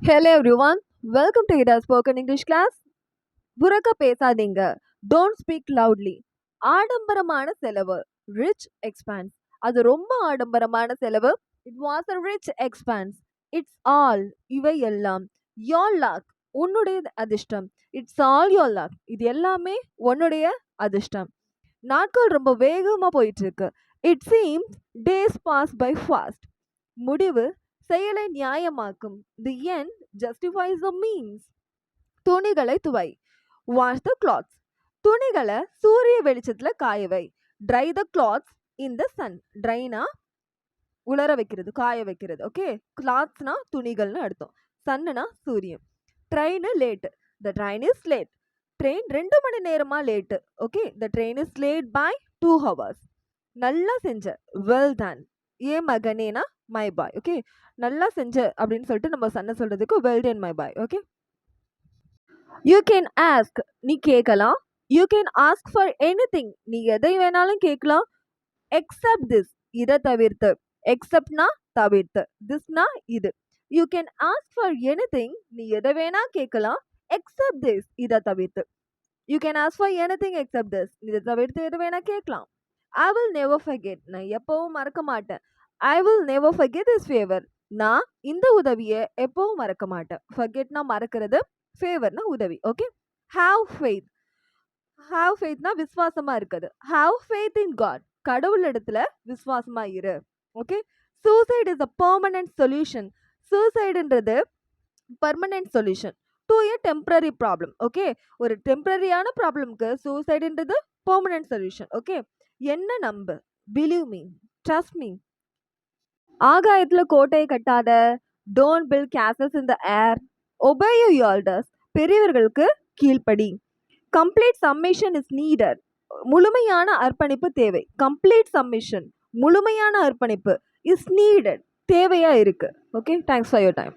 Hello everyone, welcome to Hida's spoken English class. புறக்க பேசாதீங்க. Don't speak loudly. ஆடம்பரமான செலவு. Rich expense. அது ரொம்ப ஆடம்பரமான செலவு. It was a rich expense. It's all. இவை எல்லாம். Your luck. உன்னுடைய அதிர்ஷ்டம். It's all your luck. இது எல்லாமே உன்னுடைய அதிர்ஷ்டம். நாட்கள் ரொம்ப வேகமா போயிட்டு இருக்கு. It seems days pass by fast. முடிவு செயலை நியாயமாக்கும். The end justifies the means. துணிகளை துவை. Wash the clothes. துணிகளை சூரிய வெளிச்சத்துல காய வை. Dry the clothes in the sun. Dryனா உலர வைக்கிறது, காய வைக்கிறது. ஓகே, கிளாத்ஸ்னா துணிகள்னு அர்த்தம். சன்னுனா சூரியன். Train late. The train is late. Train 2 மணி நேரமா late. Okay, the train is late by 2 hours. நல்லா செஞ்ச. Well done. ஏ மகனேனா மை பாய். ஓகே, நல்லா செஞ்ச அப்படின்னு சொல்லிட்டு நம்ம சன்னை சொல்றதுக்கு well done my boy. Okay, you can ask, நீ கேட்கலாம். You can ask for anything, நீ எதை வேணாலும் கேட்கலாம். எக்ஸப்ட் திஸ், இதை தவிர்த்து. எக்ஸப்ட்னா தவிர்த்து, திஸ்னா இது. You can ask for anything, நீ எதை வேணா கேட்கலாம். எக்ஸப்ட் திஸ், இதை தவிர்த்து. You can ask for anything accept this, இதை தவிர்த்து எது வேணா கேட்கலாம். ஐ வில் நெவர் ஃபர்கெட், நான் எப்பவும் மறக்க மாட்டேன். I will never forget this favour, நான் இந்த உதவியை எப்பவும் மறக்க மாட்டேன். ஃபர்கெட்னா மறக்கிறது, ஃபேவர்னா உதவி. Okay, have faith. ஹாவ் ஃபெய்த்னா விசுவாசமா இருக்குது. ஹாவ் ஃபெய்த் இன் காட், கடவுள் இடத்துல விசுவாசமா இரு. Okay, suicide is a permanent solution. சூசைடுன்றது permanent solution to a temporary problem. Okay, ஒரு டெம்பரரியான ப்ராப்ளம்க்கு சூசைடுன்றது பெர்மனன்ட் சொல்யூஷன். ஓகே, என்ன நம்பு. Believe me, trust me. ஆகாயத்துல கோட்டையை கட்டாத. Don't build castles in the air. Obey your elders, பெரியவர்களுக்கு கீழ்ப்படி. கம்ப்ளீட் சப்மிஷன் இஸ் நீடட், முழுமையான அர்ப்பணிப்பு தேவை. கம்ப்ளீட் சப்மிஷன், முழுமையான அர்ப்பணிப்பு, இஸ் நீடட், தேவையா இருக்கு. Okay, thanks for your time.